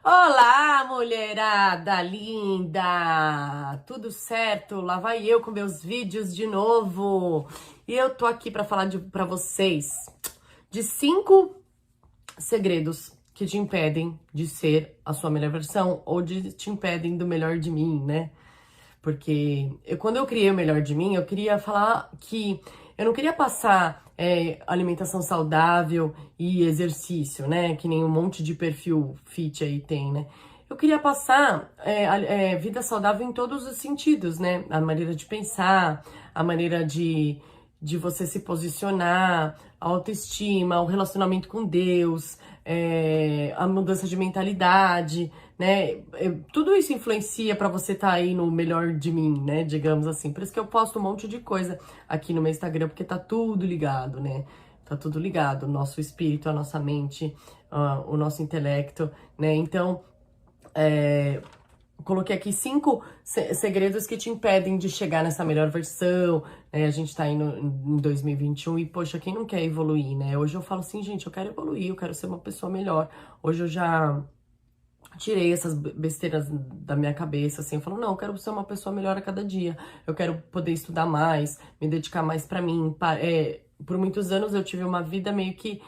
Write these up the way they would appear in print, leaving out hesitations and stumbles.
Olá, mulherada linda! Tudo certo? Lá vai eu com meus vídeos de novo. E eu tô aqui pra falar para vocês de 5 segredos que te impedem de ser a sua melhor versão ou te impedem do melhor de mim, né? Porque quando eu criei o Melhor de Mim, eu queria falar que eu não queria passar alimentação saudável e exercício, né? Que nem um monte de perfil fit aí tem, né? Eu queria passar vida saudável em todos os sentidos, né? A maneira de pensar, a maneira de você se posicionar, a autoestima, o relacionamento com Deus, a mudança de mentalidade, né? Tudo isso influencia pra você estar aí no melhor de mim, né? Digamos assim. Por isso que eu posto um monte de coisa aqui no meu Instagram, porque tá tudo ligado, né? Tá tudo ligado, o nosso espírito, a nossa mente, o nosso intelecto, né? Então, coloquei aqui 5 segredos que te impedem de chegar nessa melhor versão, né? A gente tá indo em 2021 e, poxa, quem não quer evoluir, né? Hoje eu falo assim, gente, eu quero evoluir, eu quero ser uma pessoa melhor. Hoje eu já tirei essas besteiras da minha cabeça, assim, eu falo, não, eu quero ser uma pessoa melhor a cada dia, eu quero poder estudar mais, me dedicar mais pra mim. Por muitos anos eu tive uma vida meio que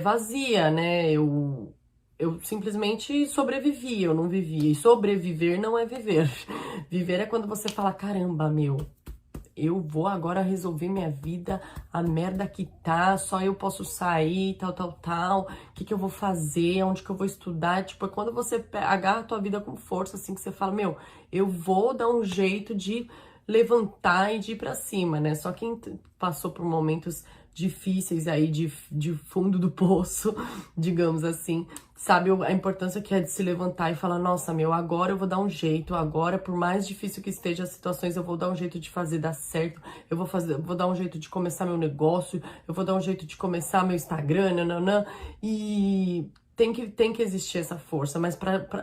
vazia, né? Eu simplesmente sobrevivi, eu não vivia. E sobreviver não é viver. Viver é quando você fala, caramba, meu, eu vou agora resolver minha vida, a merda que tá, só eu posso sair, tal. O que eu vou fazer, onde que eu vou estudar? Tipo, é quando você agarra a tua vida com força, assim, que você fala, meu, eu vou dar um jeito de levantar e de ir pra cima, né? Só quem passou por momentos difíceis aí de fundo do poço, digamos assim, sabe a importância que é de se levantar e falar, nossa, meu, agora eu vou dar um jeito, agora, por mais difícil que esteja as situações, eu vou dar um jeito de fazer dar certo, eu vou dar um jeito de começar meu negócio, eu vou dar um jeito de começar meu Instagram, nananã, e tem que existir essa força, mas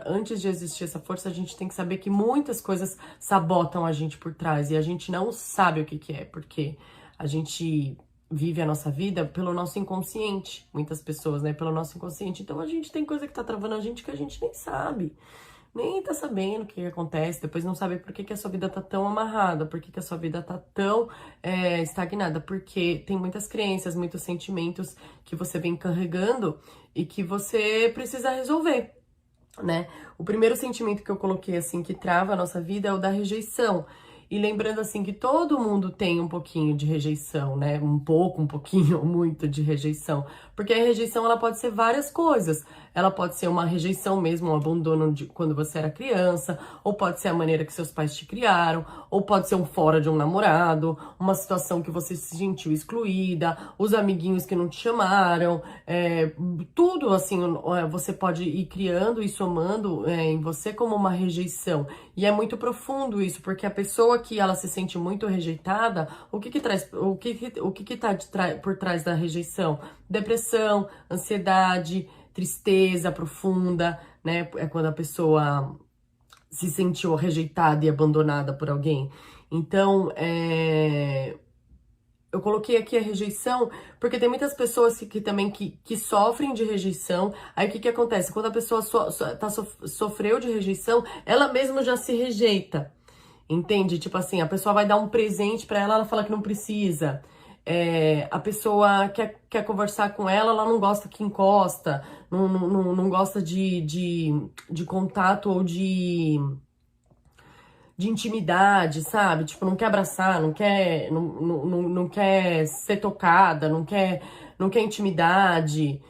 antes de existir essa força, a gente tem que saber que muitas coisas sabotam a gente por trás, e a gente não sabe o que é, porque a gente vive a nossa vida pelo nosso inconsciente, muitas pessoas, né, pelo nosso inconsciente. Então a gente tem coisa que tá travando a gente que a gente nem sabe, nem tá sabendo o que acontece, depois não sabe por que a sua vida tá tão amarrada, por que a sua vida tá tão estagnada, porque tem muitas crenças, muitos sentimentos que você vem carregando e que você precisa resolver, né? O primeiro sentimento que eu coloquei, assim, que trava a nossa vida é o da rejeição. E lembrando, assim, que todo mundo tem um pouquinho de rejeição, né? Um pouquinho, muito de rejeição. Porque a rejeição, ela pode ser várias coisas. Ela pode ser uma rejeição mesmo, um abandono de quando você era criança, ou pode ser a maneira que seus pais te criaram, ou pode ser um fora de um namorado, uma situação que você se sentiu excluída, os amiguinhos que não te chamaram, tudo, assim, você pode ir criando e somando em você como uma rejeição. E é muito profundo isso, porque a pessoa que ela se sente muito rejeitada, o que traz, o que tá por trás da rejeição? Depressão, ansiedade, tristeza profunda, né? É quando a pessoa se sentiu rejeitada e abandonada por alguém. Então, eu coloquei aqui a rejeição, porque tem muitas pessoas que também que sofrem de rejeição. Aí o que acontece? Quando a pessoa sofreu de rejeição, ela mesma já se rejeita. Entende? Tipo assim, a pessoa vai dar um presente pra ela, ela fala que não precisa. A pessoa quer conversar com ela, ela não gosta que encosta, não gosta de contato ou de intimidade, sabe? Tipo, não quer abraçar, não quer ser tocada, não quer intimidade,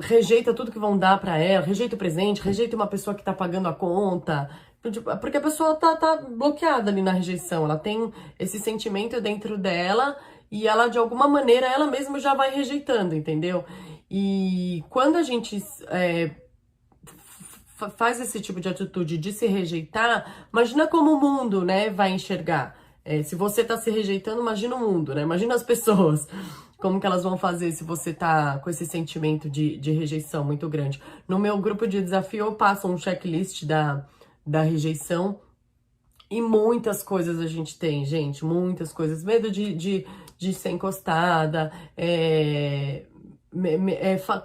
rejeita tudo que vão dar pra ela, rejeita o presente, rejeita uma pessoa que tá pagando a conta, porque a pessoa tá bloqueada ali na rejeição, ela tem esse sentimento dentro dela e ela, de alguma maneira, ela mesma já vai rejeitando, entendeu? E quando a gente faz esse tipo de atitude de se rejeitar, imagina como o mundo, né, vai enxergar. Se você tá se rejeitando, imagina o mundo, né? Imagina as pessoas. Como que elas vão fazer se você tá com esse sentimento de rejeição muito grande? No meu grupo de desafio, eu passo um checklist da rejeição e muitas coisas a gente tem, gente, muitas coisas. Medo de ser encostada,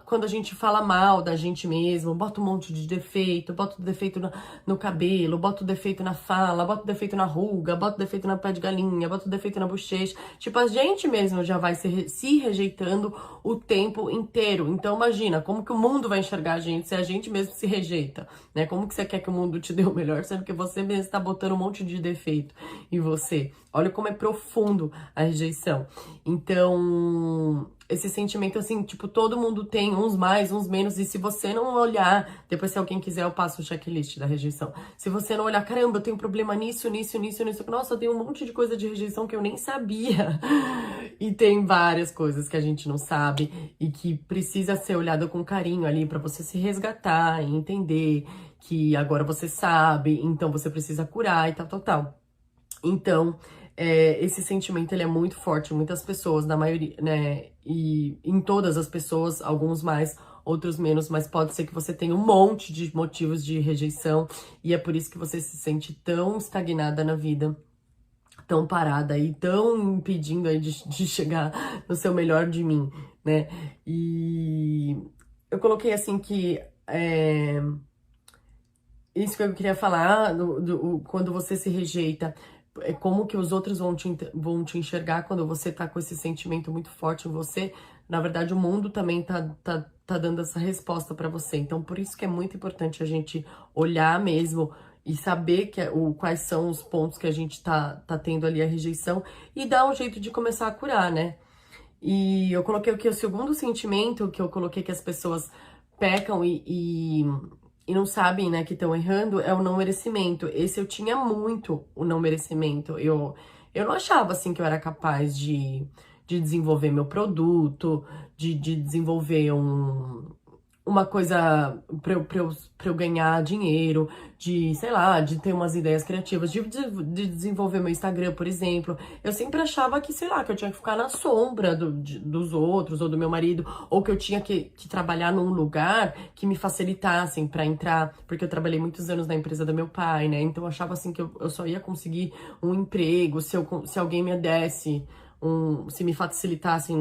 quando a gente fala mal da gente mesmo, bota um monte de defeito, bota o defeito no cabelo, bota o defeito na fala, bota o defeito na ruga, bota o defeito na pé de galinha, bota o defeito na bochecha. Tipo, a gente mesmo já vai se rejeitando o tempo inteiro. Então, imagina, como que o mundo vai enxergar a gente se a gente mesmo se rejeita, né? Como que você quer que o mundo te dê o melhor, sendo que você mesmo está botando um monte de defeito em você? Olha como é profundo a rejeição. Então, esse sentimento, assim, tipo, todo mundo tem, uns mais, uns menos, e se você não olhar, depois se alguém quiser eu passo o checklist da rejeição. Se você não olhar, caramba, eu tenho problema nisso, nossa, eu tenho um monte de coisa de rejeição que eu nem sabia. E tem várias coisas que a gente não sabe e que precisa ser olhada com carinho ali pra você se resgatar e entender que agora você sabe, então você precisa curar e tal, tal, tal. Então, esse sentimento, ele é muito forte em muitas pessoas, na maioria, né, e em todas as pessoas, alguns mais, outros menos, mas pode ser que você tenha um monte de motivos de rejeição, e é por isso que você se sente tão estagnada na vida, tão parada e tão impedindo aí de chegar no seu melhor de mim, né, e eu coloquei assim que, isso que eu queria falar, quando você se rejeita, é como que os outros vão te enxergar quando você tá com esse sentimento muito forte em você. Na verdade, o mundo também tá dando essa resposta pra você. Então, por isso que é muito importante a gente olhar mesmo e saber quais são os pontos que a gente tá tendo ali a rejeição e dar um jeito de começar a curar, né? E eu coloquei aqui o segundo sentimento que eu coloquei que as pessoas pecam e não sabem, né, que estão errando, é o não merecimento. Esse eu tinha muito, o não merecimento. Eu não achava, assim, que eu era capaz de desenvolver meu produto, de desenvolver uma coisa pra eu ganhar dinheiro, de, sei lá, de ter umas ideias criativas, de desenvolver meu Instagram, por exemplo. Eu sempre achava que, sei lá, que eu tinha que ficar na sombra dos outros, ou do meu marido, ou que eu tinha que trabalhar num lugar que me facilitassem pra entrar, porque eu trabalhei muitos anos na empresa do meu pai, né? Então eu achava assim que eu só ia conseguir um emprego se alguém me desse se me facilitassem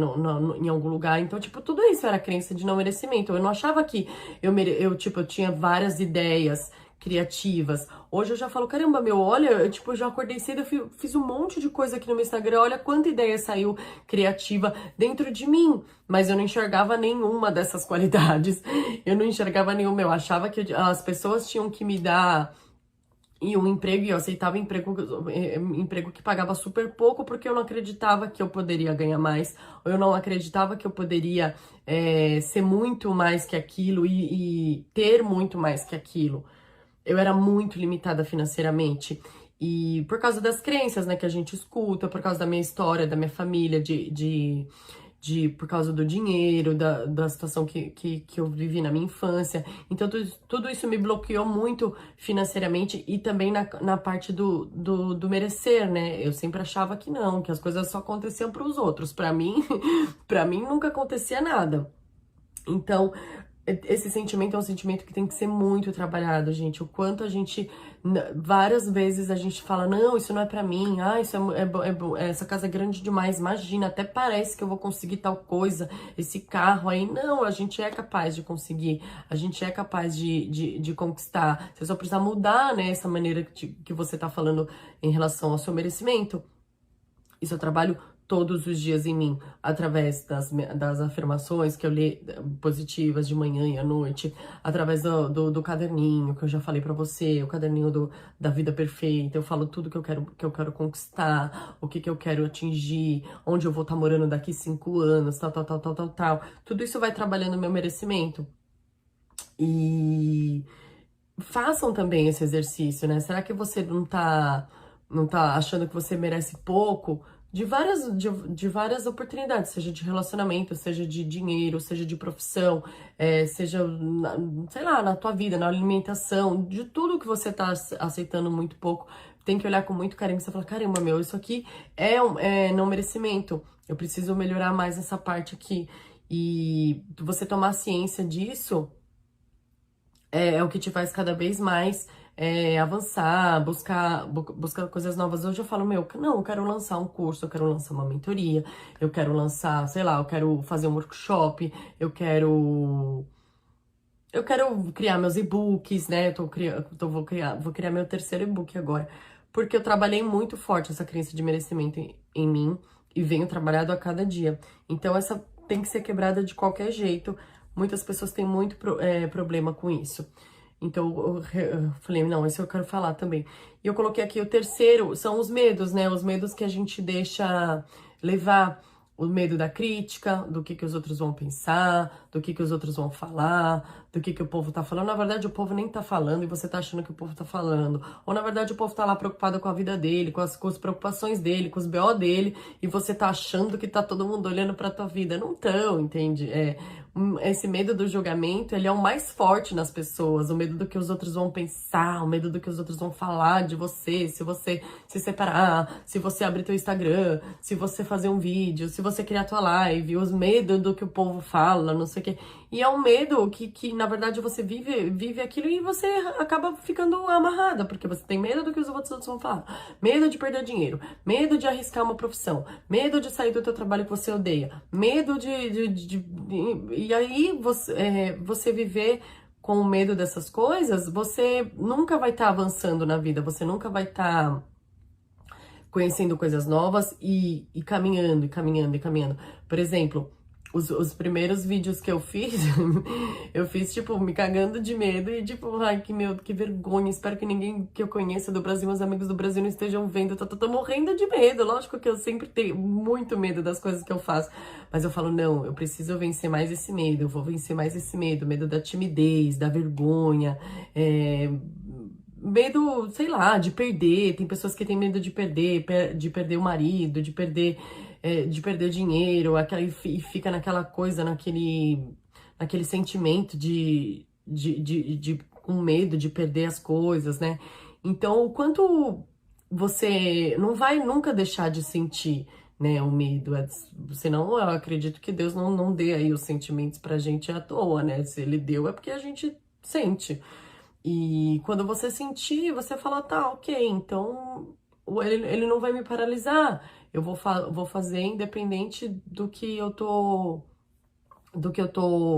em algum lugar. Então, tipo, tudo isso era crença de não merecimento. Eu não achava que eu tinha várias ideias criativas. Hoje eu já falo, caramba, meu, olha, eu já acordei cedo, eu fiz um monte de coisa aqui no meu Instagram, olha quanta ideia saiu criativa dentro de mim, mas eu não enxergava nenhuma dessas qualidades, eu não enxergava nenhuma, eu achava que as pessoas tinham que me dar um emprego, e eu aceitava emprego que pagava super pouco, porque eu não acreditava que eu poderia ganhar mais, ou eu não acreditava que eu poderia ser muito mais que aquilo e ter muito mais que aquilo. Eu era muito limitada financeiramente. E por causa das crenças, né, que a gente escuta, por causa da minha história, da minha família, por causa do dinheiro, da situação que eu vivi na minha infância. Então, tudo isso me bloqueou muito financeiramente e também na parte do merecer, né? Eu sempre achava que não, que as coisas só aconteciam para os outros. Para mim, para mim nunca acontecia nada. Então, esse sentimento é um sentimento que tem que ser muito trabalhado, gente. O quanto a gente, várias vezes a gente fala, não, isso não é pra mim, isso essa casa é grande demais, imagina, até parece que eu vou conseguir tal coisa, esse carro aí. Não, a gente é capaz de conseguir, a gente é capaz de conquistar. Você só precisa mudar, né, essa maneira que você tá falando em relação ao seu merecimento. Isso eu trabalho todos os dias em mim, através das afirmações que eu li positivas de manhã e à noite, através do caderninho que eu já falei pra você, o caderninho da vida perfeita. Eu falo tudo que eu quero conquistar, o que eu quero atingir, onde eu vou estar morando daqui 5 anos, tal, tal, tal, tal, tal, tal. Tudo isso vai trabalhando o meu merecimento. E façam também esse exercício, né? Será que você não tá achando que você merece pouco? De várias oportunidades, seja de relacionamento, seja de dinheiro, seja de profissão, seja, sei lá, na tua vida, na alimentação, de tudo que você tá aceitando muito pouco, tem que olhar com muito carinho. Você fala, caramba, meu, isso aqui é não merecimento, eu preciso melhorar mais essa parte aqui. E você tomar ciência disso é o que te faz cada vez mais avançar, buscar coisas novas. Hoje eu falo, meu, não, eu quero lançar um curso, eu quero lançar uma mentoria, eu quero lançar, sei lá, eu quero fazer um workshop, eu quero. Eu quero criar meus e-books, né? Vou criar meu terceiro e-book agora. Porque eu trabalhei muito forte essa crença de merecimento em mim e venho trabalhado a cada dia. Então, essa tem que ser quebrada de qualquer jeito. Muitas pessoas têm muito problema com isso. Então, eu falei, não, esse eu quero falar também. E eu coloquei aqui o terceiro, são os medos, né? Os medos que a gente deixa levar. O medo da crítica, do que os outros vão pensar, do que os outros vão falar, do que o povo tá falando. Na verdade, o povo nem tá falando e você tá achando que o povo tá falando. Ou, na verdade, o povo tá lá preocupado com a vida dele, com as preocupações dele, com os BO dele, e você tá achando que tá todo mundo olhando pra tua vida. Não tão, entende? Esse medo do julgamento, ele é o mais forte nas pessoas. O medo do que os outros vão pensar, o medo do que os outros vão falar de você, se você se separar, se você abrir teu Instagram, se você fazer um vídeo, se você criar tua live, os medos do que o povo fala, não sei o quê. E é um medo que na verdade, você vive aquilo e você acaba ficando amarrada, porque você tem medo do que os outros vão falar, medo de perder dinheiro, medo de arriscar uma profissão, medo de sair do teu trabalho que você odeia, medo e aí você viver com o medo dessas coisas, você nunca vai estar avançando na vida, você nunca vai estar conhecendo coisas novas e caminhando, e caminhando, e caminhando. Por exemplo, os primeiros vídeos que eu fiz, eu fiz, tipo, me cagando de medo e, tipo, ai, que vergonha, espero que ninguém que eu conheça do Brasil, meus amigos do Brasil não estejam vendo, eu tô morrendo de medo, lógico que eu sempre tenho muito medo das coisas que eu faço, mas eu falo, não, eu preciso vencer mais esse medo, eu vou vencer mais esse medo, medo da timidez, da vergonha, medo, sei lá, de perder. Tem pessoas que têm medo de perder o marido, de perder dinheiro, e fica naquela coisa, naquele sentimento com medo de perder as coisas, né? Então, o quanto você não vai nunca deixar de sentir, né, o medo. Senão, eu acredito que Deus não dê aí os sentimentos pra gente à toa, né? Se Ele deu, é porque a gente sente. E quando você sentir, você fala, tá, ok, então ele não vai me paralisar. Eu vou fazer independente do que eu tô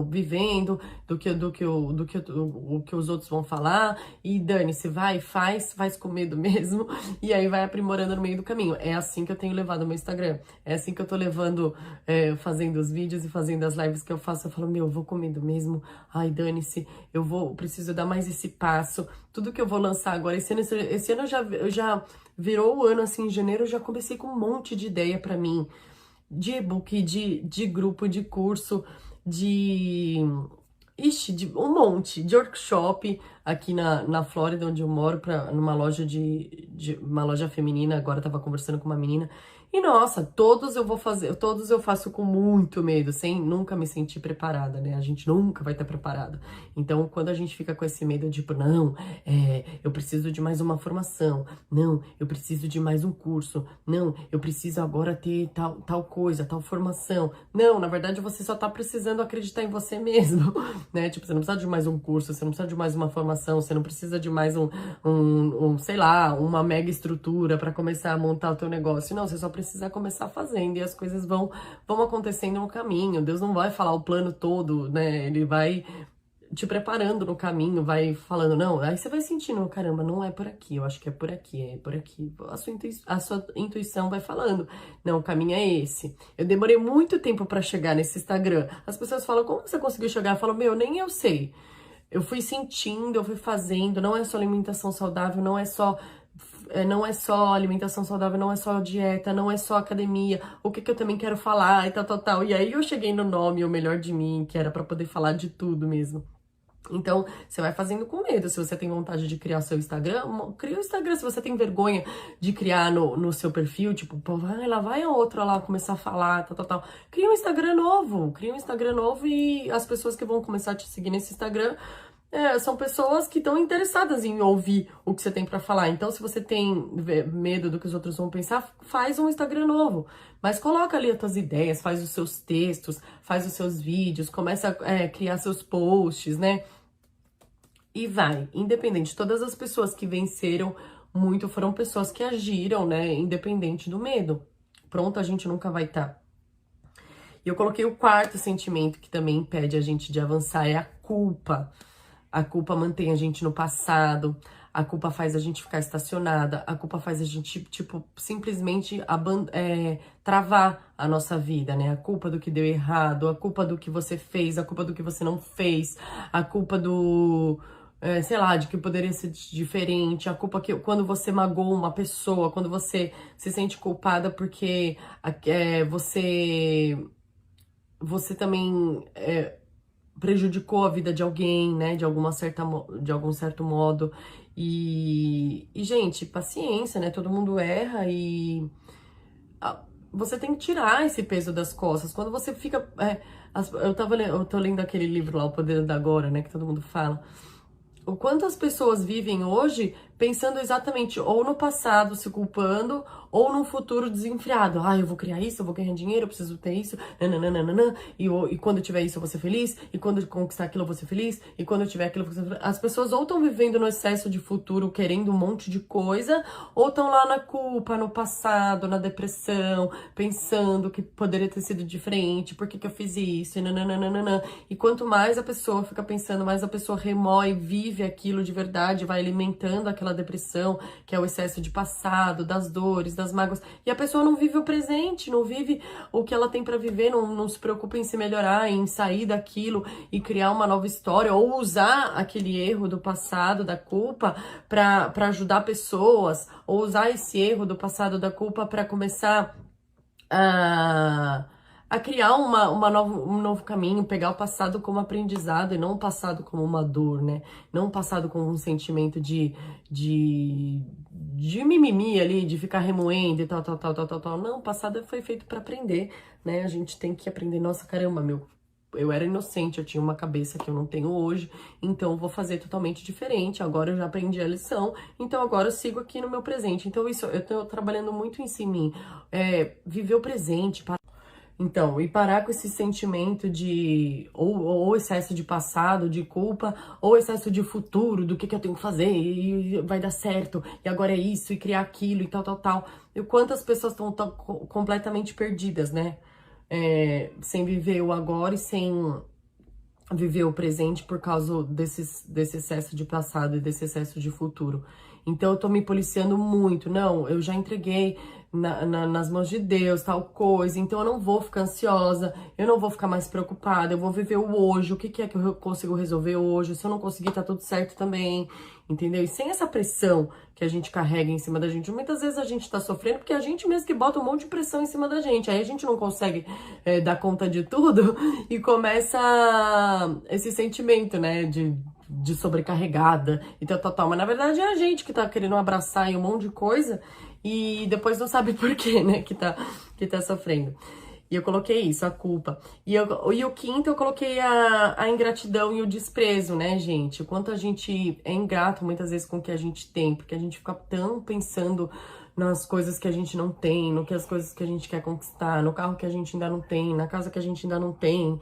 vivendo, o que os outros vão falar, e dane-se, faz com medo mesmo, e aí vai aprimorando no meio do caminho. É assim que eu tenho levado o meu Instagram, é assim que eu tô levando, fazendo os vídeos e fazendo as lives que eu faço. Eu falo, meu, eu vou com medo mesmo, ai, dane-se, preciso dar mais esse passo. Tudo que eu vou lançar agora, esse ano eu já virou o ano, assim, em janeiro eu já comecei com um monte de ideia pra mim, de e-book, de grupo, de curso, de. Ixi, de um monte, de workshop aqui na Flórida, onde eu moro, numa loja uma loja feminina. Agora eu tava conversando com uma menina. E nossa, todos eu faço com muito medo, sem nunca me sentir preparada, né? A gente nunca vai estar preparado. Então, quando a gente fica com esse medo, tipo, não, eu preciso de mais uma formação, não, eu preciso de mais um curso, não, eu preciso agora ter tal coisa, tal formação. Não, na verdade, você só tá precisando acreditar em você mesmo, né? Tipo, você não precisa de mais um curso, você não precisa de mais uma formação, você não precisa de mais sei lá, uma mega estrutura para começar a montar o teu negócio. Não, você só precisa começar fazendo e as coisas vão acontecendo no caminho. Deus não vai falar o plano todo, né? Ele vai te preparando no caminho, vai falando, não, aí você vai sentindo, caramba, não é por aqui, eu acho que é por aqui, é por aqui. A sua intuição vai falando, não, o caminho é esse. Eu demorei muito tempo pra chegar nesse Instagram. As pessoas falam, como você conseguiu chegar? Eu falo, meu, nem eu sei. Eu fui sentindo, eu fui fazendo, não é só alimentação saudável, não é só alimentação saudável, não é só dieta, não é só academia, o que eu também quero falar e tal. E aí eu cheguei no nome, o melhor de mim, que era pra poder falar de tudo mesmo. Então, você vai fazendo com medo. Se você tem vontade de criar seu Instagram, cria o Instagram. Se você tem vergonha de criar no seu perfil, tipo, pô, vai a outra lá começar a falar, tal. Cria um Instagram novo e as pessoas que vão começar a te seguir nesse Instagram são pessoas que estão interessadas em ouvir o que você tem pra falar. Então, se você tem medo do que os outros vão pensar, faz um Instagram novo. Mas coloca ali as tuas ideias, faz os seus textos, faz os seus vídeos, começa a criar seus posts, né? E vai, independente, todas as pessoas que venceram muito foram pessoas que agiram, né, independente do medo. Pronto, a gente nunca vai estar. E eu coloquei o quarto sentimento que também impede a gente de avançar, é a culpa. A culpa mantém a gente no passado, a culpa faz a gente ficar estacionada, a culpa faz a gente, tipo, simplesmente travar a nossa vida, né? A culpa do que deu errado, a culpa do que você fez, a culpa do que você não fez, a culpa sei lá, de que poderia ser diferente, a culpa que quando você magoou uma pessoa, quando você se sente culpada porque você também prejudicou a vida de alguém, né, de de algum certo modo. Gente, paciência, né? Todo mundo erra você tem que tirar esse peso das costas. Quando você fica. Eu tô lendo aquele livro lá, O Poder da Agora, né? Que todo mundo fala. O quanto as pessoas vivem hoje pensando exatamente ou no passado, se culpando, ou no futuro desenfreado. Ah, eu vou criar isso, eu vou ganhar dinheiro, eu preciso ter isso, nananana, e quando eu tiver isso eu vou ser feliz, e quando eu conquistar aquilo eu vou ser feliz, e quando eu tiver aquilo eu vou ser feliz. As pessoas ou estão vivendo no excesso de futuro, querendo um monte de coisa, ou estão lá na culpa, no passado, na depressão, pensando que poderia ter sido diferente, por que que eu fiz isso, e nananana. E quanto mais a pessoa fica pensando, mais a pessoa remói, vive aquilo de verdade, vai alimentando aquela depressão, que é o excesso de passado, das dores, das mágoas. E a pessoa não vive o presente, não vive o que ela tem pra viver, não se preocupa em se melhorar, em sair daquilo e criar uma nova história, ou usar aquele erro do passado, da culpa, pra ajudar pessoas, ou usar esse erro do passado, da culpa, pra começar a criar um novo caminho, pegar o passado como aprendizado e não o passado como uma dor, né? Não o passado como um sentimento de mimimi ali, de ficar remoendo e tal, tal, tal, tal, tal, tal. Não, o passado foi feito para aprender, né? A gente tem que aprender. Nossa, caramba, eu era inocente, eu tinha uma cabeça que eu não tenho hoje, então eu vou fazer totalmente diferente. Agora eu já aprendi a lição, então agora eu sigo aqui no meu presente. Então isso, eu tô trabalhando muito isso em mim. Viver o presente, então, e parar com esse sentimento de ou excesso de passado, de culpa, ou excesso de futuro, do que eu tenho que fazer, e vai dar certo, e agora é isso, e criar aquilo, e tal, tal, tal. E quantas pessoas estão completamente perdidas, né? Sem viver o agora e sem viver o presente por causa desse excesso de passado e desse excesso de futuro. Então eu tô me policiando muito. Não, eu já entreguei nas mãos de Deus, tal coisa. Então eu não vou ficar ansiosa, eu não vou ficar mais preocupada, eu vou viver o hoje. O que é que eu consigo resolver hoje? Se eu não conseguir, tá tudo certo também. Entendeu? E sem essa pressão que a gente carrega em cima da gente. Muitas vezes a gente tá sofrendo porque a gente mesmo que bota um monte de pressão em cima da gente. Aí a gente não consegue dar conta de tudo e começa esse sentimento, né, de sobrecarregada e tal, tal, tal. Mas na verdade é a gente que tá querendo abraçar aí um monte de coisa e depois não sabe por quê, né, que tá sofrendo. E eu coloquei isso, a culpa. E o quinto eu coloquei a ingratidão e o desprezo, né, gente? O quanto a gente é ingrato muitas vezes com o que a gente tem, porque a gente fica tão pensando nas coisas que a gente não tem, as coisas que a gente quer conquistar, no carro que a gente ainda não tem, na casa que a gente ainda não tem,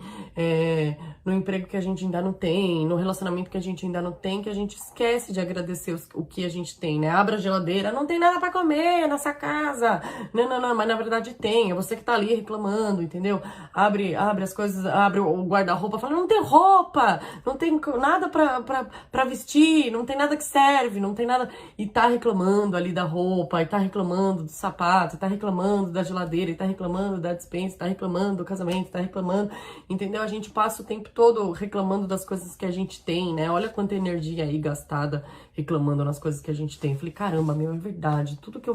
no emprego que a gente ainda não tem, no relacionamento que a gente ainda não tem, que a gente esquece de agradecer o que a gente tem, né? Abre a geladeira, não tem nada pra comer nessa casa. Não, mas na verdade tem, é você que tá ali reclamando, entendeu? Abre as coisas, abre o guarda-roupa, fala, não tem roupa, não tem nada pra vestir, não tem nada que serve, não tem nada, e tá reclamando ali da roupa, e tá reclamando do sapato, tá reclamando da geladeira, e tá reclamando da despensa, tá reclamando do casamento, tá reclamando, entendeu? A gente passa o tempo todo reclamando das coisas que a gente tem, né? Olha quanta energia aí gastada reclamando nas coisas que a gente tem. Falei, caramba, meu, é verdade, tudo que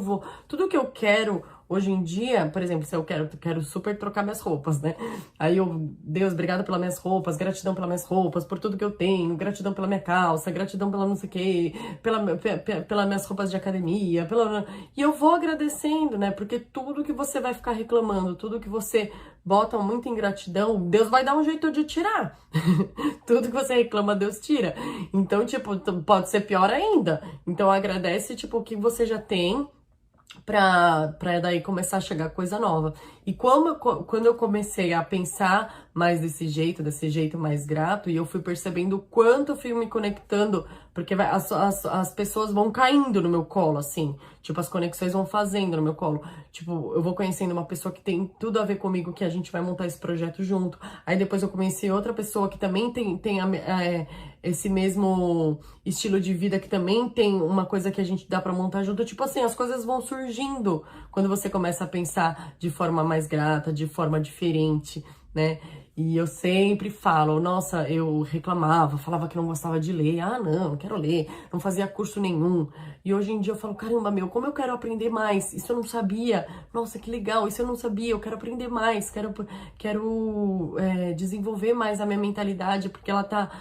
eu quero hoje em dia, por exemplo, se eu quero super trocar minhas roupas, né? Aí Deus, obrigada pelas minhas roupas, gratidão pelas minhas roupas, por tudo que eu tenho, gratidão pela minha calça, gratidão pela não sei o quê, pelas minhas roupas de academia, e eu vou agradecendo, né? Porque tudo que você vai ficar reclamando, tudo que você bota muita ingratidão, Deus vai dar um jeito de tirar. Tudo que você reclama, Deus tira. Então, tipo, pode ser pior ainda. Então, agradece, tipo, o que você já tem, pra daí começar a chegar coisa nova. E quando eu comecei a pensar mais desse jeito mais grato, e eu fui percebendo o quanto eu fui me conectando, porque as pessoas vão caindo no meu colo, assim, tipo, as conexões vão fazendo no meu colo, tipo, eu vou conhecendo uma pessoa que tem tudo a ver comigo, que a gente vai montar esse projeto junto, aí depois eu conheci outra pessoa que também tem esse mesmo estilo de vida, que também tem uma coisa que a gente dá pra montar junto, tipo assim, as coisas vão surgindo quando você começa a pensar de forma mais grata, de forma diferente, né? E eu sempre falo, nossa, eu reclamava, falava que não gostava de ler, não quero ler, não fazia curso nenhum. E hoje em dia eu falo, caramba, meu, como eu quero aprender mais? Isso eu não sabia. Nossa, que legal, isso eu não sabia, eu quero aprender mais, quero desenvolver mais a minha mentalidade, porque ela tá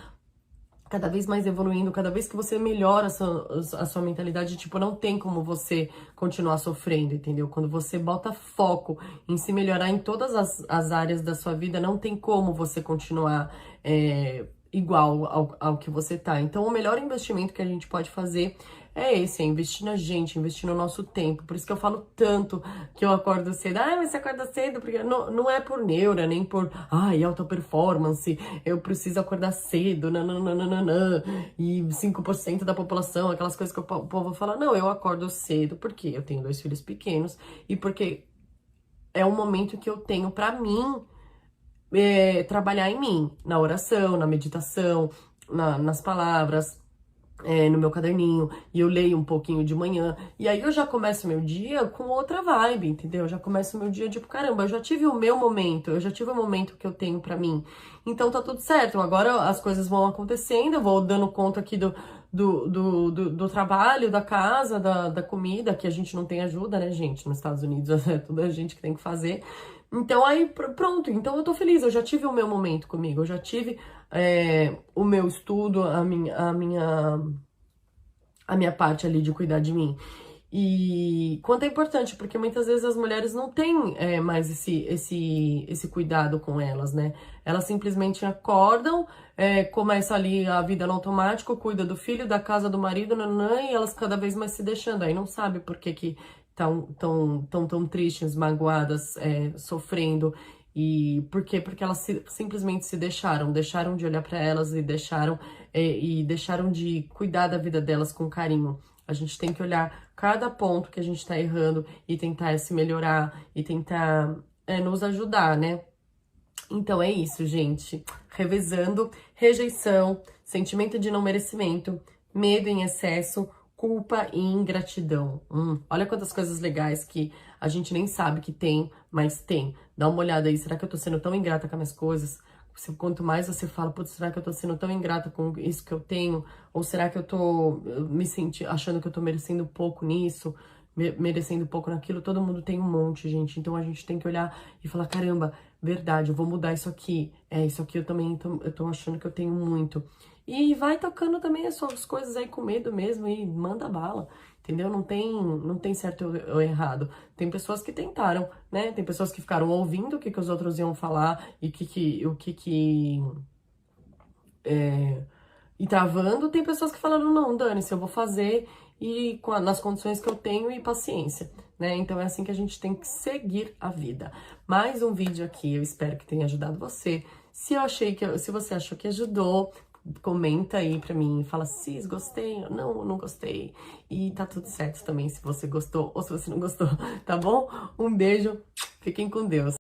cada vez mais evoluindo, cada vez que você melhora a sua mentalidade, tipo, não tem como você continuar sofrendo, entendeu? Quando você bota foco em se melhorar em todas as áreas da sua vida, não tem como você continuar igual ao que você tá. Então, o melhor investimento que a gente pode fazer é esse, é investir na gente, investir no nosso tempo. Por isso que eu falo tanto que eu acordo cedo. Mas você acorda cedo, porque não é por neura, nem por, alta performance, eu preciso acordar cedo, nananana, e 5% da população, aquelas coisas que o povo fala. Não, eu acordo cedo porque eu tenho 2 filhos pequenos e porque é um momento que eu tenho pra mim trabalhar em mim, na oração, na meditação, nas palavras, no meu caderninho, e eu leio um pouquinho de manhã, e aí eu já começo meu dia com outra vibe, entendeu? Eu já começo meu dia tipo, caramba, eu já tive o meu momento, eu já tive o momento que eu tenho pra mim, então tá tudo certo, agora as coisas vão acontecendo, eu vou dando conta aqui do trabalho, da casa, da comida, que a gente não tem ajuda, né, gente? Nos Estados Unidos é tudo a gente que tem que fazer. Então aí, pronto, então eu tô feliz, eu já tive o meu momento comigo, eu já tive o meu estudo, a minha parte ali de cuidar de mim. E quanto é importante, porque muitas vezes as mulheres não têm mais esse cuidado com elas, né? Elas simplesmente acordam, começa ali a vida no automático, cuida do filho, da casa, do marido, nanã, e elas cada vez mais se deixando. Aí não sabe por que tão tristes, magoadas, sofrendo. E por quê? Porque elas simplesmente se deixaram de olhar para elas e deixaram de cuidar da vida delas com carinho. A gente tem que olhar cada ponto que a gente tá errando e tentar se melhorar e tentar nos ajudar, né? Então é isso, gente. Revezando, rejeição, sentimento de não merecimento, medo em excesso, culpa e ingratidão. Olha quantas coisas legais que a gente nem sabe que tem, mas tem. Dá uma olhada aí, será que eu tô sendo tão ingrata com as minhas coisas? Quanto mais você fala, putz, será que eu tô sendo tão ingrata com isso que eu tenho? Ou será que eu tô me sentindo, achando que eu tô merecendo pouco nisso? Merecendo pouco naquilo? Todo mundo tem um monte, gente. Então a gente tem que olhar e falar, caramba, verdade, eu vou mudar isso aqui. Isso aqui eu também eu tô achando que eu tenho muito. E vai tocando também as suas coisas aí com medo mesmo e manda bala. Entendeu? Não tem certo ou errado. Tem pessoas que tentaram, né? Tem pessoas que ficaram ouvindo o que os outros iam falar e e travando. Tem pessoas que falaram, não, dane-se, eu vou fazer e nas condições que eu tenho e paciência, né? Então é assim que a gente tem que seguir a vida. Mais um vídeo aqui, eu espero que tenha ajudado você. Se você achou que ajudou, comenta aí pra mim, fala se gostei ou não gostei. E tá tudo certo também se você gostou ou se você não gostou, tá bom? Um beijo, fiquem com Deus.